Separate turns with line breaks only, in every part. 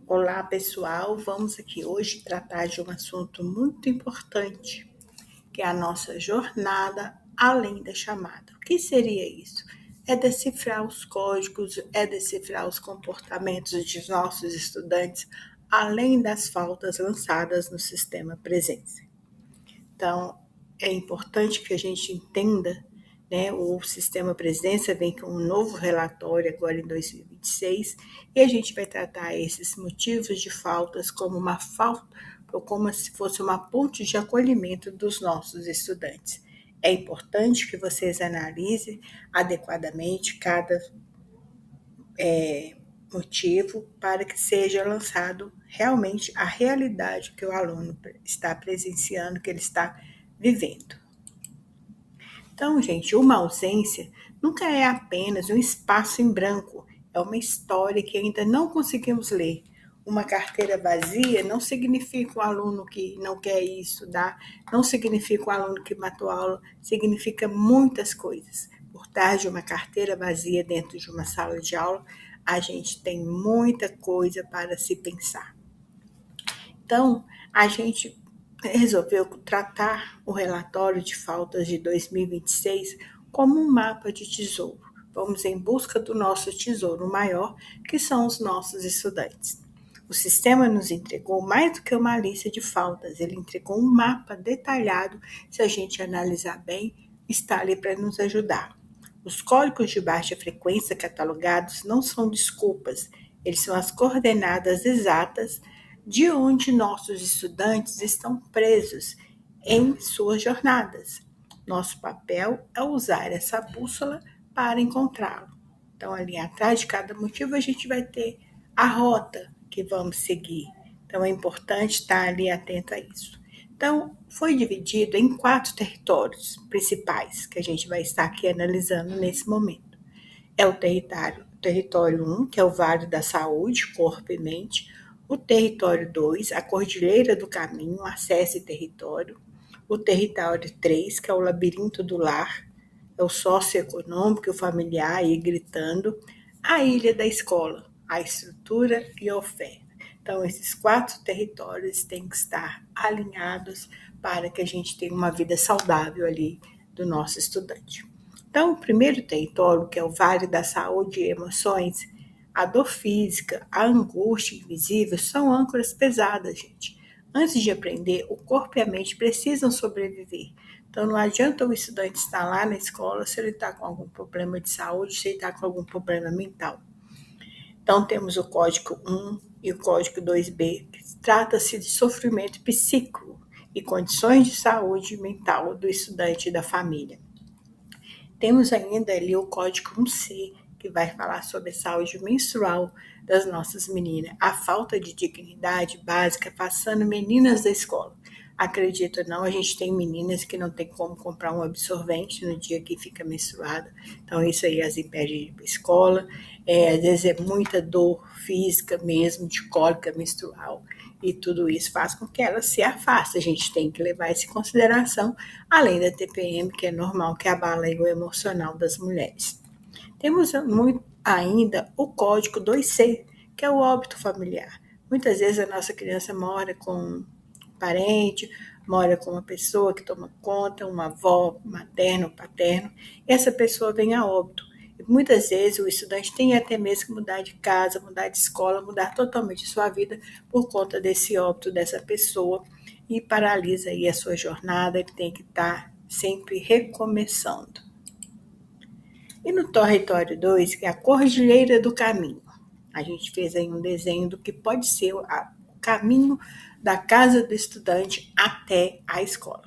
Olá pessoal, vamos aqui hoje tratar de um assunto muito importante, que é a nossa jornada além da chamada. O que seria isso? É decifrar os códigos, é decifrar os comportamentos de nossos estudantes, além das faltas lançadas no sistema presença. Então, é importante que a gente entenda, né? O sistema presença vem com um novo relatório agora em 2026 e a gente vai tratar esses motivos de faltas como uma falta ou como se fosse uma ponte de acolhimento dos nossos estudantes. É importante que vocês analisem adequadamente cada motivo para que seja lançado realmente a realidade que o aluno está presenciando, que ele está vivendo. Então, gente, uma ausência nunca é apenas um espaço em branco, é uma história que ainda não conseguimos ler. Uma carteira vazia não significa um aluno que não quer estudar, não significa um aluno que matou a aula, significa muitas coisas. Por trás de uma carteira vazia dentro de uma sala de aula, a gente tem muita coisa para se pensar. Então, a gente resolveu tratar o relatório de faltas de 2026 como um mapa de tesouro. Vamos em busca do nosso tesouro maior, que são os nossos estudantes. O sistema nos entregou mais do que uma lista de faltas, ele entregou um mapa detalhado, se a gente analisar bem, está ali para nos ajudar. Os códigos de baixa frequência catalogados não são desculpas, eles são as coordenadas exatas de onde nossos estudantes estão presos em suas jornadas. Nosso papel é usar essa bússola para encontrá-lo. Então, ali atrás de cada motivo, a gente vai ter a rota que vamos seguir. Então, é importante estar ali atento a isso. Então, foi dividido em 4 territórios principais que a gente vai estar aqui analisando nesse momento. É o território 1, que é o Vale da Saúde, corpo e mente. O território 2, a Cordilheira do Caminho, acesso e território. O território 3, que é o Labirinto do Lar, é o socioeconômico e o familiar aí gritando. A Ilha da Escola, a estrutura e a oferta. Então, esses 4 territórios têm que estar alinhados para que a gente tenha uma vida saudável ali do nosso estudante. Então, o primeiro território, que é o Vale da Saúde e Emoções, a dor física, a angústia invisível são âncoras pesadas, gente. Antes de aprender, o corpo e a mente precisam sobreviver. Então, não adianta o estudante estar lá na escola se ele está com algum problema de saúde, se ele está com algum problema mental. Então, temos o código 1 e o código 2B, que trata-se de sofrimento psíquico e condições de saúde mental do estudante e da família. Temos ainda ali o código 1C, que vai falar sobre a saúde menstrual das nossas meninas, a falta de dignidade básica passando meninas da escola. Acredito ou não, a gente tem meninas que não tem como comprar um absorvente no dia que fica menstruada, então isso aí as impede de ir para a escola, às vezes é muita dor física mesmo, de cólica menstrual, e tudo isso faz com que ela se afaste. A gente tem que levar isso em consideração, além da TPM, que é normal, que abala o emocional das mulheres. Temos ainda o código 2C, que é o óbito familiar. Muitas vezes a nossa criança mora com um parente, mora com uma pessoa que toma conta, uma avó materna ou paterno, e essa pessoa vem a óbito. E muitas vezes o estudante tem até mesmo que mudar de casa, mudar de escola, mudar totalmente sua vida por conta desse óbito dessa pessoa e paralisa aí a sua jornada, ele tem que estar sempre recomeçando. E no território 2, que é a Cordilheira do Caminho, a gente fez aí um desenho do que pode ser o caminho da casa do estudante até a escola.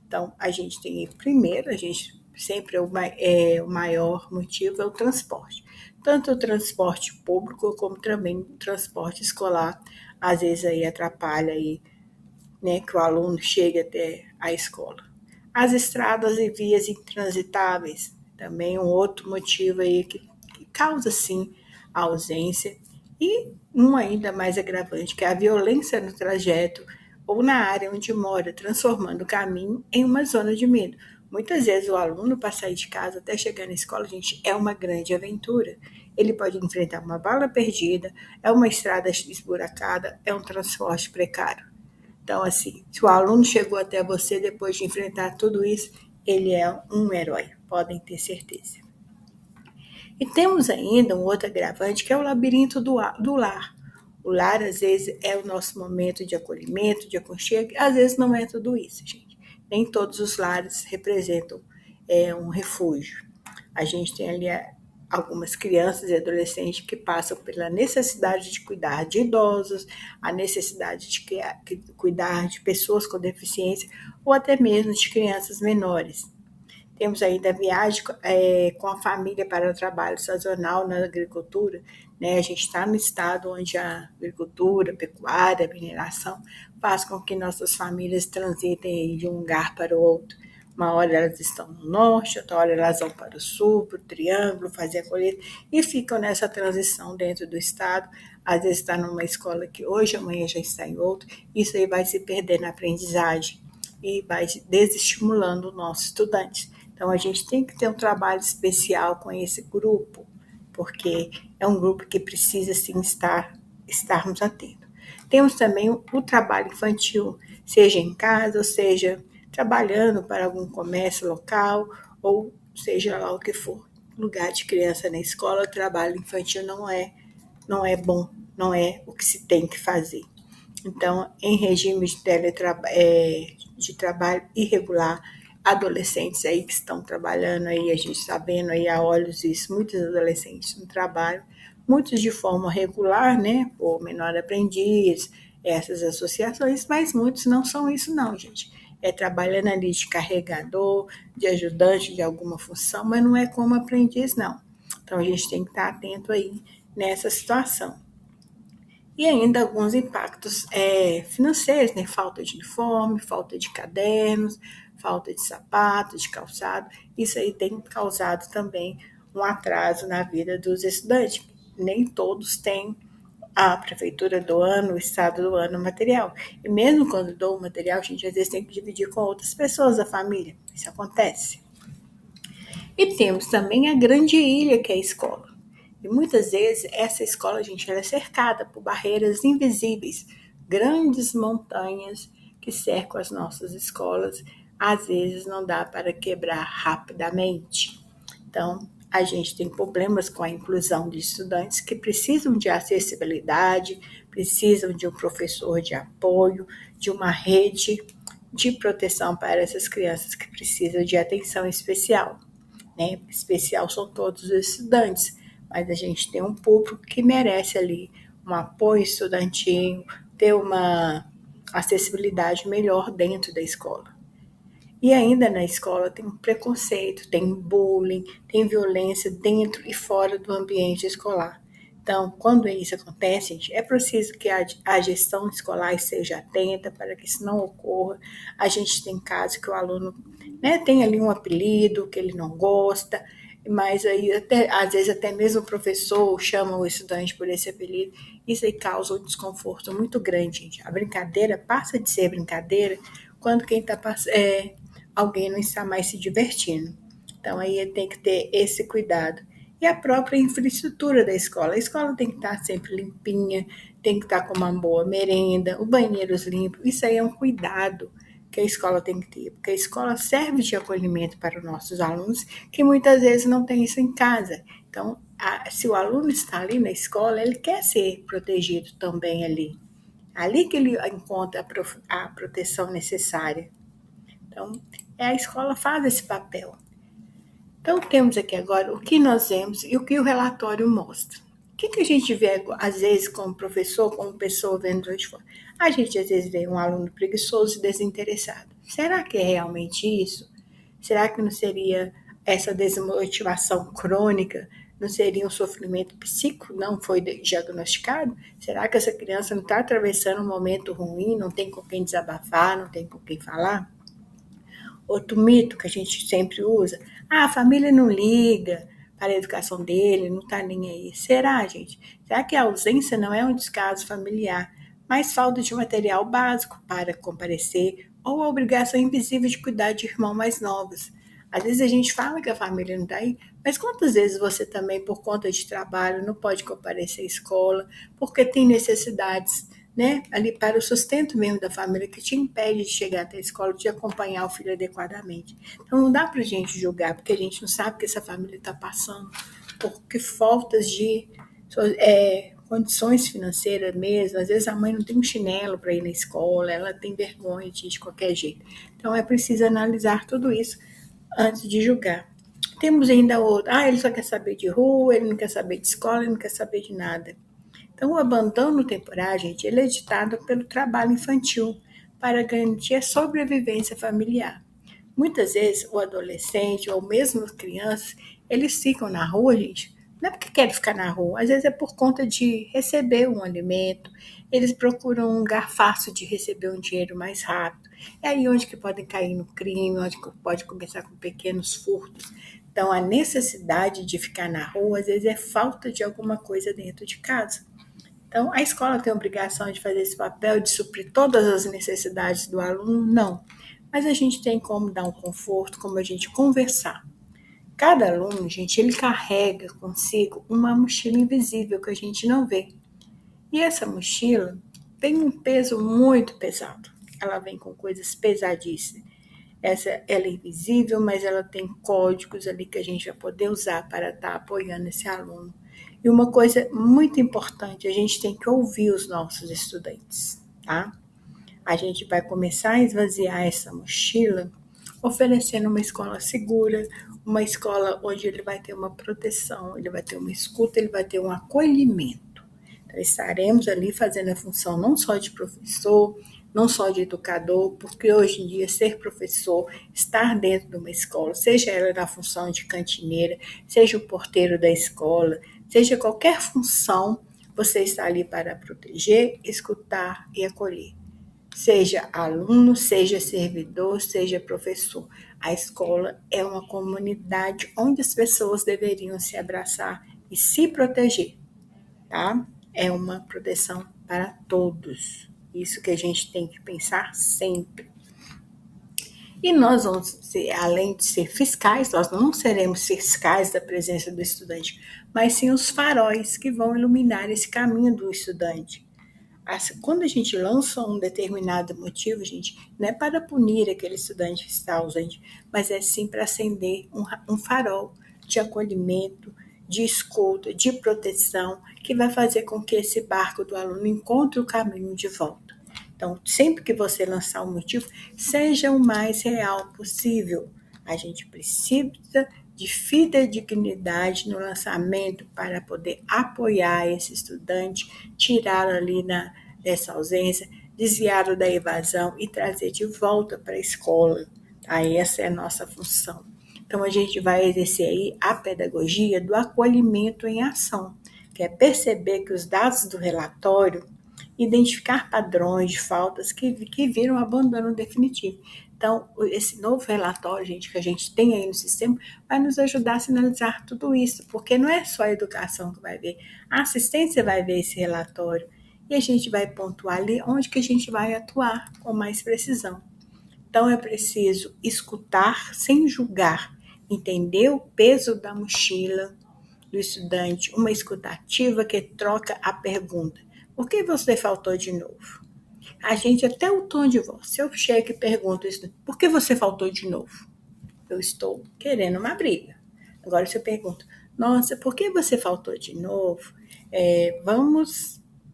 Então, a gente tem primeiro, a gente sempre o maior motivo é o transporte. Tanto o transporte público como também o transporte escolar, às vezes aí atrapalha aí, né, que o aluno chegue até a escola. As estradas e vias intransitáveis, também um outro motivo aí que causa sim a ausência. E um ainda mais agravante, que é a violência no trajeto ou na área onde mora, transformando o caminho em uma zona de medo. Muitas vezes o aluno, para sair de casa até chegar na escola, gente, é uma grande aventura. ele pode enfrentar uma bala perdida, é uma estrada esburacada, é um transporte precário. Então, assim, se o aluno chegou até você depois de enfrentar tudo isso, ele é um herói, podem ter certeza. E temos ainda um outro agravante, que é o labirinto do lar. O lar, às vezes, é o nosso momento de acolhimento, de aconchego, às vezes não é tudo isso, gente. Nem todos os lares representam um refúgio. A gente tem ali algumas crianças e adolescentes que passam pela necessidade de cuidar de idosos, a necessidade de cuidar de pessoas com deficiência ou até mesmo de crianças menores. Temos ainda a viagem com a família para o trabalho sazonal na agricultura. Né? A gente está no estado onde a agricultura, a pecuária, a mineração faz com que nossas famílias transitem de um lugar para o outro. Uma hora elas estão no norte, outra hora elas vão para o sul, para o triângulo, fazer a colheita, e ficam nessa transição dentro do estado. Às vezes está numa escola que hoje, amanhã já está em outro. Isso aí vai se perder na aprendizagem e vai desestimulando os nossos estudantes. Então, a gente tem que ter um trabalho especial com esse grupo, porque é um grupo que precisa, sim, estarmos atentos. Temos também o trabalho infantil, seja em casa, ou seja, trabalhando para algum comércio local, ou seja lá o que for. Lugar de criança na escola, o trabalho infantil não é bom, não é o que se tem que fazer. Então, em regime de trabalho irregular, adolescentes aí que estão trabalhando aí, a gente está vendo aí a olhos isso, muitos adolescentes no trabalho, muitos de forma regular, né, por menor aprendiz, essas associações, mas muitos não são isso não, gente. É trabalhando ali de carregador, de ajudante de alguma função, mas não é como aprendiz, não. Então, a gente tem que estar atento aí nessa situação. E ainda alguns impactos financeiros, né? Falta de uniforme, falta de cadernos, falta de sapato, de calçado. Isso aí tem causado também um atraso na vida dos estudantes. Nem todos têm a prefeitura doando, o estado doando o material. E mesmo quando doa o material, a gente às vezes tem que dividir com outras pessoas da família. Isso acontece. E temos também a grande ilha, que é a escola. E muitas vezes essa escola, gente, ela é cercada por barreiras invisíveis, grandes montanhas que cercam as nossas escolas. Às vezes não dá para quebrar rapidamente. Então, a gente tem problemas com a inclusão de estudantes que precisam de acessibilidade, precisam de um professor de apoio, de uma rede de proteção para essas crianças que precisam de atenção especial. Né? Especial são todos os estudantes, mas a gente tem um público que merece ali um apoio estudantil, ter uma acessibilidade melhor dentro da escola. E ainda na escola tem preconceito, tem bullying, tem violência dentro e fora do ambiente escolar. Então, quando isso acontece, gente, é preciso que a gestão escolar seja atenta para que isso não ocorra. A gente tem casos que o aluno, né, tem ali um apelido que ele não gosta, mas aí às vezes até mesmo o professor chama o estudante por esse apelido. Isso aí causa um desconforto muito grande, gente. A brincadeira passa de ser brincadeira quando quem está alguém não está mais se divertindo. Então aí tem que ter esse cuidado. E a própria infraestrutura da escola. A escola tem que estar sempre limpinha, tem que estar com uma boa merenda, os banheiros limpos. Isso aí é um cuidado que a escola tem que ter, porque a escola serve de acolhimento para os nossos alunos, que muitas vezes não tem isso em casa. Então, se o aluno está ali na escola, ele quer ser protegido também ali. Ali que ele encontra a proteção necessária. Então, a escola faz esse papel. Então, temos aqui agora o que nós vemos e o que o relatório mostra. O que a gente vê, às vezes, como professor, como pessoa vendo de fora? A gente, às vezes, vê um aluno preguiçoso e desinteressado. Será que é realmente isso? Será que não seria essa desmotivação crônica? Não seria um sofrimento psíquico? Não foi diagnosticado? Será que essa criança não está atravessando um momento ruim, não tem com quem desabafar, não tem com quem falar? Outro mito que a gente sempre usa, a família não liga para a educação dele, não está nem aí. Será, gente? Será que a ausência não é um descaso familiar, mas falta de material básico para comparecer ou a obrigação invisível de cuidar de irmãos mais novos? Às vezes a gente fala que a família não está aí, mas quantas vezes você também, por conta de trabalho, não pode comparecer à escola, porque tem necessidades, né, ali para o sustento mesmo da família, que te impede de chegar até a escola, de acompanhar o filho adequadamente. Então não dá para a gente julgar, porque a gente não sabe o que essa família está passando, porque faltas de condições financeiras mesmo. Às vezes a mãe não tem um chinelo para ir na escola, ela tem vergonha de qualquer jeito. Então é preciso analisar tudo isso antes de julgar. Temos ainda outro, ele só quer saber de rua, ele não quer saber de escola, ele não quer saber de nada. Então o abandono temporário, gente, ele é ditado pelo trabalho infantil para garantir a sobrevivência familiar. Muitas vezes o adolescente ou mesmo as crianças, eles ficam na rua, gente, não é porque querem ficar na rua, às vezes é por conta de receber um alimento, eles procuram um lugar fácil de receber um dinheiro mais rápido. É aí onde que podem cair no crime, onde que pode começar com pequenos furtos. Então a necessidade de ficar na rua, às vezes é falta de alguma coisa dentro de casa. Então, a escola tem a obrigação de fazer esse papel, de suprir todas as necessidades do aluno? Não. Mas a gente tem como dar um conforto, como a gente conversar. Cada aluno, gente, ele carrega consigo uma mochila invisível que a gente não vê. E essa mochila tem um peso muito pesado. Ela vem com coisas pesadíssimas. Ela é invisível, mas ela tem códigos ali que a gente vai poder usar para estar apoiando esse aluno. E uma coisa muito importante, a gente tem que ouvir os nossos estudantes, tá? A gente vai começar a esvaziar essa mochila oferecendo uma escola segura, uma escola onde ele vai ter uma proteção, ele vai ter uma escuta, ele vai ter um acolhimento. Então, estaremos ali fazendo a função não só de professor, não só de educador, porque hoje em dia ser professor, estar dentro de uma escola, seja ela na função de cantineira, seja o porteiro da escola, seja qualquer função, você está ali para proteger, escutar e acolher. Seja aluno, seja servidor, seja professor. A escola é uma comunidade onde as pessoas deveriam se abraçar e se proteger, tá? É uma proteção para todos. Isso que a gente tem que pensar sempre. E nós vamos ser, além de ser fiscais, nós não seremos fiscais da presença do estudante, mas sim os faróis que vão iluminar esse caminho do estudante. Quando a gente lança um determinado motivo, gente, não é para punir aquele estudante que está ausente, mas é sim para acender um farol de acolhimento, de escuta, de proteção, que vai fazer com que esse barco do aluno encontre o caminho de volta. Então, sempre que você lançar um motivo, seja o mais real possível. A gente precisa de fidedignidade no lançamento para poder apoiar esse estudante, tirá-lo ali dessa ausência, desviá-lo da evasão e trazer de volta para a escola. Aí essa é a nossa função. Então a gente vai exercer aí a pedagogia do acolhimento em ação, que é perceber que os dados do relatório identificar padrões de faltas que viram abandono definitivo. Então, esse novo relatório, gente, que a gente tem aí no sistema, vai nos ajudar a sinalizar tudo isso, porque não é só a educação que vai ver, a assistência vai ver esse relatório e a gente vai pontuar ali onde que a gente vai atuar com mais precisão. Então, é preciso escutar sem julgar, entender o peso da mochila do estudante, uma escutativa que troca a pergunta. Por que você faltou de novo? A gente, até o tom de voz, se eu chego e pergunto isso, por que você faltou de novo? Eu estou querendo uma briga. Agora, se eu pergunto, nossa, por que você faltou de novo?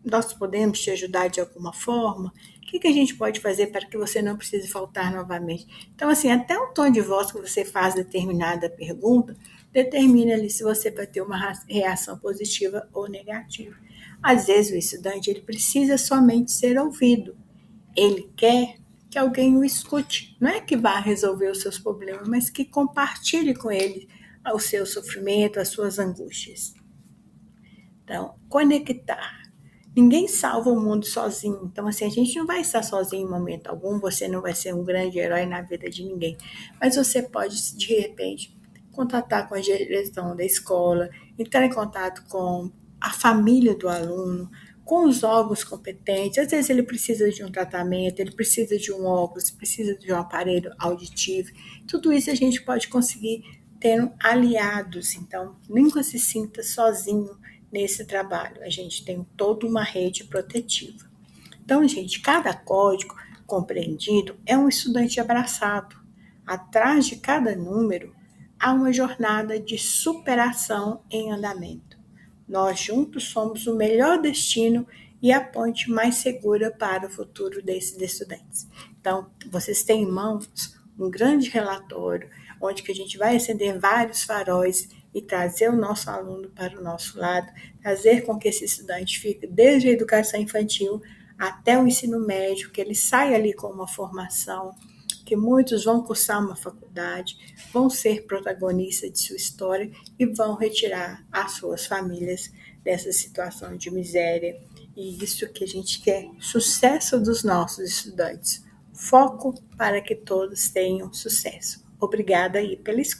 Nós podemos te ajudar de alguma forma? O que a gente pode fazer para que você não precise faltar novamente? Então, assim, até o tom de voz que você faz determinada pergunta, determina ali se você vai ter uma reação positiva ou negativa. Às vezes o estudante ele precisa somente ser ouvido. Ele quer que alguém o escute. Não é que vá resolver os seus problemas, mas que compartilhe com ele o seu sofrimento, as suas angústias. Então, conectar. Ninguém salva o mundo sozinho. Então, assim, a gente não vai estar sozinho em momento algum. Você não vai ser um grande herói na vida de ninguém. Mas você pode, de repente, contatar com a direção da escola, entrar em contato com a família do aluno, com os órgãos competentes. Às vezes ele precisa de um tratamento, ele precisa de um óculos, precisa de um aparelho auditivo. Tudo isso a gente pode conseguir tendo aliados. Então, nunca se sinta sozinho nesse trabalho. A gente tem toda uma rede protetiva. Então, gente, cada código compreendido é um estudante abraçado. Atrás de cada número há uma jornada de superação em andamento. Nós juntos somos o melhor destino e a ponte mais segura para o futuro desses estudantes. Então, vocês têm em mãos um grande relatório, onde que a gente vai acender vários faróis e trazer o nosso aluno para o nosso lado, fazer com que esse estudante fique desde a educação infantil até o ensino médio, que ele saia ali com uma formação, que muitos vão cursar uma faculdade, vão ser protagonistas de sua história e vão retirar as suas famílias dessa situação de miséria. E isso que a gente quer, sucesso dos nossos estudantes. Foco para que todos tenham sucesso. Obrigada aí pela escuta.